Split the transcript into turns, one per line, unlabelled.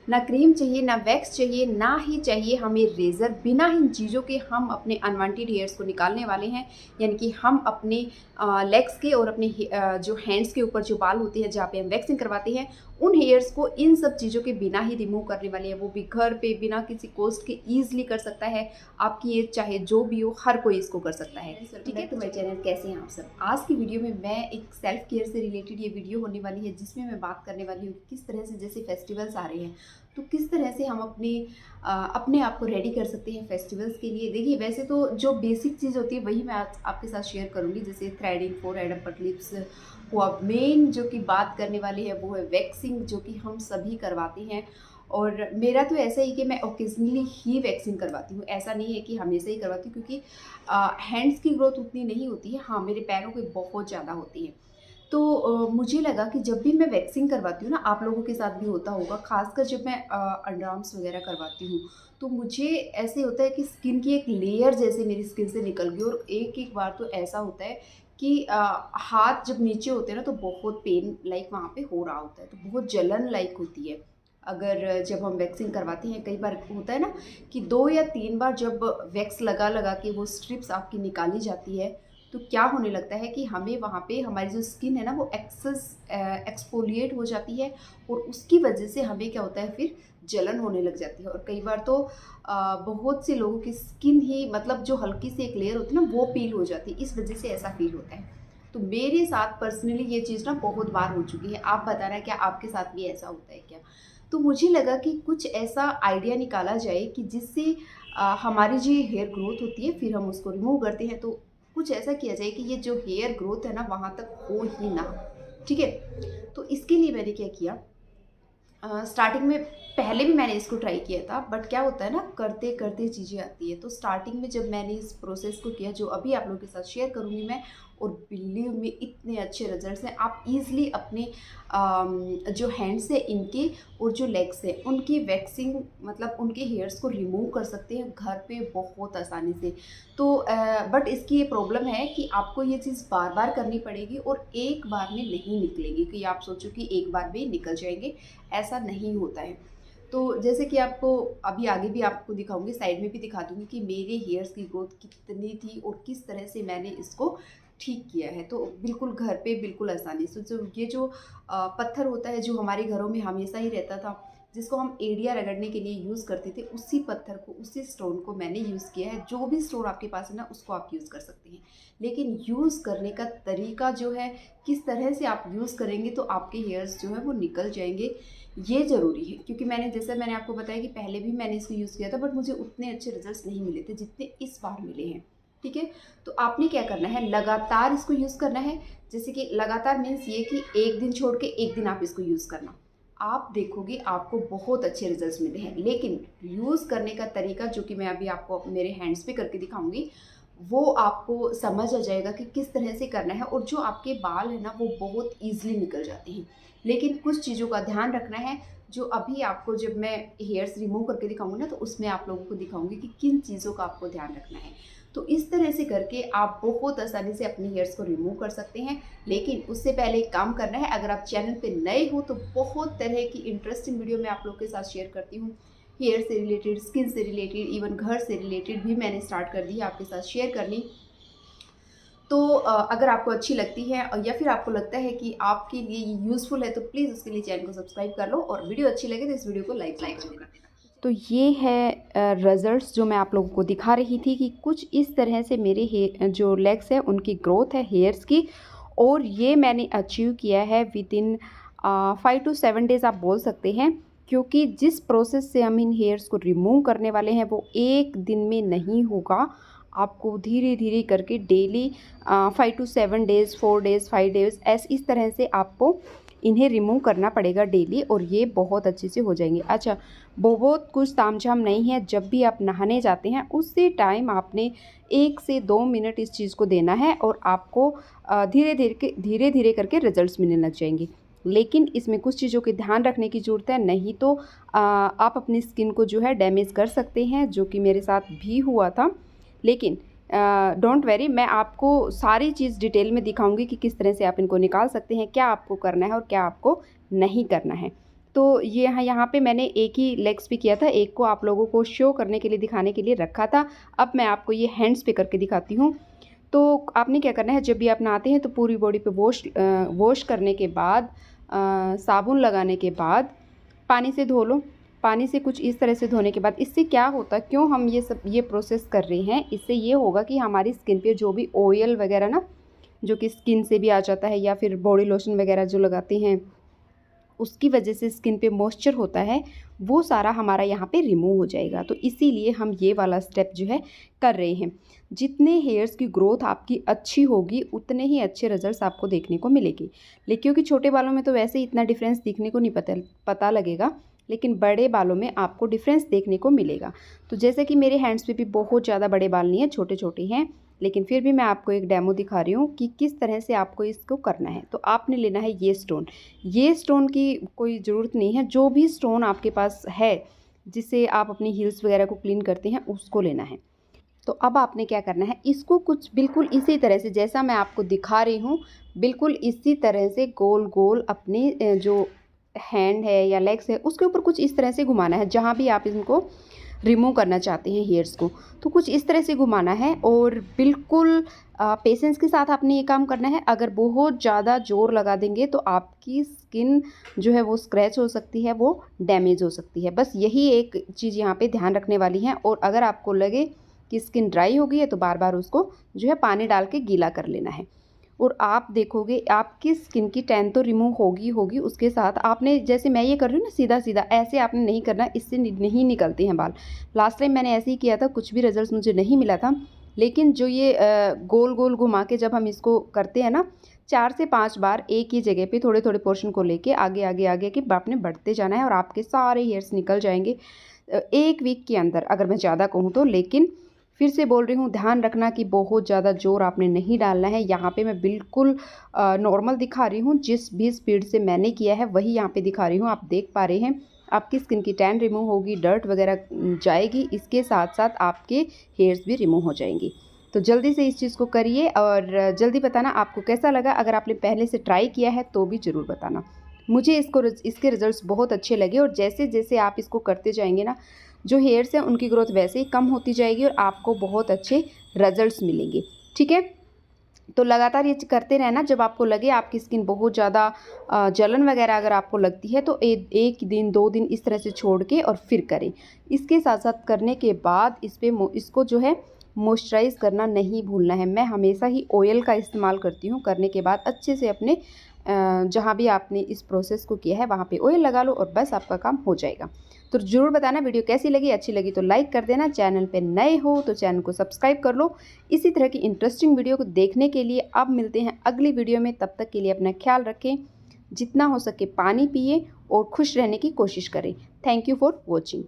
ना क्रीम चाहिए, ना वैक्स चाहिए, ना ही चाहिए हमें रेज़र। बिना इन चीज़ों के हम अपने अनवांटेड हेयर्स को निकालने वाले हैं। यानी कि हम अपने लेग्स के और अपने जो हैंड्स के ऊपर जो बाल होते हैं जहाँ पे हम वैक्सिंग करवाते हैं, उन हेयर्स को इन सब चीज़ों के बिना ही रिमूव करने वाले हैं। वो भी घर पे बिना किसी कॉस्ट के ईजिली कर सकता है। आपकी एज चाहे जो भी हो, हर कोई इसको कर सकता है। ठीक है, तो मेरे चैनल कैसे हैं आप सब। आज की वीडियो में मैं एक सेल्फ केयर से रिलेटेड ये वीडियो होने वाली है, जिसमें मैं बात करने वाली हूँ किस तरह से, जैसे फेस्टिवल्स आ रहे हैं तो किस तरह से हम अपने आप को रेडी कर सकते हैं फेस्टिवल्स के लिए। देखिए, वैसे तो जो बेसिक चीज़ होती है वही मैं आज आपके साथ शेयर करूँगी, जैसे थ्रेडिंग, फोरहेड, अपर लिप्स हुआ। मेन जो कि बात करने वाली है वो है वैक्सिंग, जो कि हम सभी करवाते हैं। और मेरा तो ऐसा ही कि मैं ओकेजनली ही वैक्सिंग करवाती हूँ, ऐसा नहीं है कि हमेशा ही करवाती हूँ, क्योंकि हैंड्स की ग्रोथ उतनी नहीं होती है। हाँ, मेरे पैरों पे बहुत ज़्यादा होती है। तो मुझे लगा कि जब भी मैं वैक्सिंग करवाती हूँ ना, आप लोगों के साथ भी होता होगा, खासकर जब मैं अंडरआर्म्स वगैरह करवाती हूँ, तो मुझे ऐसे होता है कि स्किन की एक लेयर जैसे मेरी स्किन से निकल गई। और एक बार तो ऐसा होता है कि हाथ जब नीचे होते हैं ना, तो बहुत पेन लाइक वहाँ पे हो रहा होता है, तो बहुत जलन लाइक होती है। अगर जब हम वैक्सिंग करवाते हैं, कई बार होता है ना कि 2 या 3 बार जब वैक्स लगा लगा के वो स्ट्रिप्स आपकी निकाली जाती है, तो क्या होने लगता है कि हमें वहाँ पे हमारी जो स्किन है ना, वो एक्सफोलिएट हो जाती है। और उसकी वजह से हमें क्या होता है, फिर जलन होने लग जाती है। और कई बार तो बहुत से लोगों की स्किन ही, मतलब जो हल्की सी एक लेयर होती है ना, वो पील हो जाती है। इस वजह से ऐसा फील होता है। तो मेरे साथ पर्सनली ये चीज़ ना बहुत बार हो चुकी है। आप बताना, क्या आपके साथ भी ऐसा होता है क्या? तो मुझे लगा कि कुछ ऐसा आइडिया निकाला जाए कि जिससे हमारी जो हेयर ग्रोथ होती है, फिर हम उसको रिमूव करते हैं, तो कुछ ऐसा किया जाए कि ये जो हेयर ग्रोथ है ना, वहाँ तक हो ही ना। ठीक है, तो इसके लिए मैंने क्या किया, स्टार्टिंग में पहले भी मैंने इसको ट्राई किया था, बट क्या होता है ना, करते करते चीज़ें आती है। तो स्टार्टिंग में जब मैंने इस प्रोसेस को किया, जो अभी आप लोगों के साथ शेयर करूँगी मैं, और बिलीव में इतने अच्छे रिजल्ट्स हैं। आप इजीली अपने जो हैंड्स हैं इनके और जो लेग्स हैं उनकी वैक्सिंग, मतलब उनके हेयर्स को रिमूव कर सकते हैं घर पे बहुत आसानी से। तो बट इसकी ये प्रॉब्लम है कि आपको ये चीज़ बार बार करनी पड़ेगी, और एक बार में नहीं निकलेगी कि आप सोचो कि एक बार में निकल जाएंगे, ऐसा नहीं होता है। तो जैसे कि आपको अभी आगे भी आपको दिखाऊंगी, साइड में भी दिखा दूंगी कि मेरे हेयर्स की ग्रोथ कितनी थी और किस तरह से मैंने इसको ठीक किया है। तो बिल्कुल घर पे बिल्कुल आसानी से, जो ये जो पत्थर होता है जो हमारे घरों में हमेशा ही रहता था, जिसको हम एड़िया रगड़ने के लिए यूज़ करते थे, उसी पत्थर को, उसी स्टोन को मैंने यूज़ किया है। जो भी स्टोन आपके पास है ना, उसको आप यूज़ कर सकते हैं। लेकिन यूज़ करने का तरीका जो है, किस तरह से आप यूज़ करेंगे तो आपके हेयर्स जो है वो निकल जाएंगे, ये ज़रूरी है। क्योंकि मैंने आपको बताया कि पहले भी मैंने इसको यूज़ किया था, बट मुझे उतने अच्छे रिजल्ट्स नहीं मिले थे जितने इस बार मिले हैं। ठीक है, तो आपने क्या करना है, लगातार इसको यूज़ करना है। जैसे कि लगातार मीन्स ये कि एक दिन छोड़ के एक दिन आप इसको यूज़ करना, आप देखोगे आपको बहुत अच्छे रिजल्ट्स मिले हैं। लेकिन यूज़ करने का तरीका, जो कि मैं अभी आपको मेरे हैंड्स पे करके दिखाऊंगी, वो आपको समझ आ जाएगा कि किस तरह से करना है। और जो आपके बाल है ना, वो बहुत ईजिली निकल जाते हैं। लेकिन कुछ चीज़ों का ध्यान रखना है, जो अभी आपको जब मैं हेयर्स रिमूव करके दिखाऊंगी ना, तो उसमें आप लोगों को दिखाऊंगी कि किन चीज़ों का आपको ध्यान रखना है। तो इस तरह से करके आप बहुत आसानी से अपने हेयर्स को रिमूव कर सकते हैं। लेकिन उससे पहले एक काम करना है, अगर आप चैनल पे नए हो तो बहुत तरह की इंटरेस्टिंग वीडियो मैं आप लोगों के साथ शेयर करती हूँ। हेयर से रिलेटेड, स्किन से रिलेटेड, इवन घर से रिलेटेड भी मैंने स्टार्ट कर दी है आपके साथ शेयर करनी। तो अगर आपको अच्छी लगती है या फिर आपको लगता है कि आपके लिए ये यूज़फुल है, तो प्लीज़ उसके लिए चैनल को सब्सक्राइब कर लो, और वीडियो अच्छी लगे तो इस वीडियो को लाइक कर देना। तो ये है रिजल्ट्स जो मैं आप लोगों को दिखा रही थी कि कुछ इस तरह से मेरे जो लेग्स है उनकी ग्रोथ है हेयर्स की। और ये मैंने अचीव किया है विद इन 5 to 7 डेज़ आप बोल सकते हैं। क्योंकि जिस प्रोसेस से हम इन हेयर्स को रिमूव करने वाले हैं वो एक दिन में नहीं होगा। आपको धीरे धीरे करके daily 5 to 7 days, 4 days, 5 days इस तरह से आपको इन्हें रिमूव करना पड़ेगा डेली, और ये बहुत अच्छे से हो जाएंगे। अच्छा, बहुत कुछ तामझाम नहीं है। जब भी आप नहाने जाते हैं उसी टाइम आपने 1 से 2 मिनट इस चीज़ को देना है, और आपको धीरे धीरे करके रिजल्ट्स मिलने लग जाएंगे। लेकिन इसमें कुछ चीज़ों के ध्यान रखने की ज़रूरत है, नहीं तो आप अपनी स्किन को जो है डैमेज कर सकते हैं, जो कि मेरे साथ भी हुआ था। लेकिन डोंट वेरी, मैं आपको सारी चीज़ डिटेल में दिखाऊंगी कि किस तरह से आप इनको निकाल सकते हैं, क्या आपको करना है और क्या आपको नहीं करना है। तो ये यहाँ पे मैंने एक ही लेग्स पे किया था, एक को आप लोगों को शो करने के लिए, दिखाने के लिए रखा था। अब मैं आपको ये हैंड्स पे करके दिखाती हूँ। तो आपने क्या करना है, जब भी आप नहाते हैं तो पूरी बॉडी पे वॉश करने के बाद, साबुन लगाने के बाद पानी से धो लो। पानी से कुछ इस तरह से धोने के बाद इससे क्या होता है, क्यों हम ये प्रोसेस कर रहे हैं, इससे ये होगा कि हमारी स्किन पे जो भी ऑयल वगैरह ना, जो कि स्किन से भी आ जाता है या फिर बॉडी लोशन वगैरह जो लगाते हैं, उसकी वजह से स्किन पे मॉइस्चर होता है, वो सारा हमारा यहाँ पे रिमूव हो जाएगा। तो इसीलिए हम ये वाला स्टेप जो है कर रहे हैं। जितने हेयर्स की ग्रोथ आपकी अच्छी होगी उतने ही अच्छे रिजल्ट्स आपको देखने को मिलेगी। लेकिन क्योंकि छोटे बालों में तो वैसे ही इतना डिफरेंस दिखने को नहीं पता लगेगा, लेकिन बड़े बालों में आपको डिफरेंस देखने को मिलेगा। तो जैसे कि मेरे हैंड्स पे भी बहुत ज़्यादा बड़े बाल नहीं है, छोटे छोटे हैं, लेकिन फिर भी मैं आपको एक डेमो दिखा रही हूँ कि किस तरह से आपको इसको करना है। तो आपने लेना है ये स्टोन की कोई ज़रूरत नहीं है, जो भी स्टोन आपके पास है जिससे आप अपनी हील्स वगैरह को क्लीन करते हैं उसको लेना है। तो अब आपने क्या करना है, इसको कुछ बिल्कुल इसी तरह से जैसा मैं आपको दिखा रही हूँ, बिल्कुल इसी तरह से गोल गोल अपने जो हैंड है या लेग्स है उसके ऊपर कुछ इस तरह से घुमाना है, जहाँ भी आप इनको रिमूव करना चाहते हैं हेयर्स को, तो कुछ इस तरह से घुमाना है। और बिल्कुल पेशेंस के साथ आपने ये काम करना है। अगर बहुत ज़्यादा जोर लगा देंगे तो आपकी स्किन जो है वो स्क्रैच हो सकती है, वो डैमेज हो सकती है। बस यही एक चीज़ यहाँ पे ध्यान रखने वाली है। और अगर आपको लगे कि स्किन ड्राई हो गई है तो बार बार उसको जो है पानी डाल के गीला कर लेना है। और आप देखोगे आपकी स्किन की टैन तो रिमूव होगी, उसके साथ आपने, जैसे मैं ये कर रही हूँ ना सीधा सीधा, ऐसे आपने नहीं करना, इससे नहीं निकलते हैं बाल। लास्ट टाइम मैंने ऐसे ही किया था, कुछ भी रिजल्ट मुझे नहीं मिला था। लेकिन जो ये गोल गोल घुमा के जब हम इसको करते हैं ना, 4 से 5 बार एक ही जगह पे थोड़े थोड़े पोर्शन को लेके आगे आगे आगे के आपने बढ़ते जाना है और आपके सारे हेयर्स निकल जाएंगे 1 वीक के अंदर, अगर मैं ज़्यादा कहूँ तो। लेकिन फिर से बोल रही हूँ, ध्यान रखना कि बहुत ज़्यादा जोर आपने नहीं डालना है। यहाँ पे मैं बिल्कुल नॉर्मल दिखा रही हूँ, जिस भी स्पीड से मैंने किया है वही यहाँ पे दिखा रही हूँ। आप देख पा रहे हैं आपकी स्किन की टैन रिमूव होगी, डर्ट वगैरह जाएगी, इसके साथ साथ आपके हेयर्स भी रिमूव हो जाएंगी। तो जल्दी से इस चीज़ को करिए और जल्दी बताना आपको कैसा लगा। अगर आपने पहले से ट्राई किया है तो भी ज़रूर बताना। मुझे इसके रिजल्ट्स बहुत अच्छे लगे और जैसे जैसे आप इसको करते जाएंगे ना, जो हेयर्स हैं उनकी ग्रोथ वैसे ही कम होती जाएगी और आपको बहुत अच्छे रिजल्ट्स मिलेंगे। ठीक है, तो लगातार ये करते रहना। जब आपको लगे आपकी स्किन बहुत ज़्यादा जलन वगैरह अगर आपको लगती है तो एक दिन 2 दिन इस तरह से छोड़ के और फिर करें। इसके साथ साथ करने के बाद इसको जो है मॉइस्चराइज़ करना नहीं भूलना है। मैं हमेशा ही ऑयल का इस्तेमाल करती हूँ। करने के बाद अच्छे से अपने जहाँ भी आपने इस प्रोसेस को किया है वहाँ पे ऑयल लगा लो और बस आपका काम हो जाएगा। तो ज़रूर बताना वीडियो कैसी लगी, अच्छी लगी तो लाइक कर देना। चैनल पे नए हो तो चैनल को सब्सक्राइब कर लो। इसी तरह की इंटरेस्टिंग वीडियो को देखने के लिए अब मिलते हैं अगली वीडियो में। तब तक के लिए अपना ख्याल रखें, जितना हो सके पानी पिए और खुश रहने की कोशिश करें। Thank you for watching.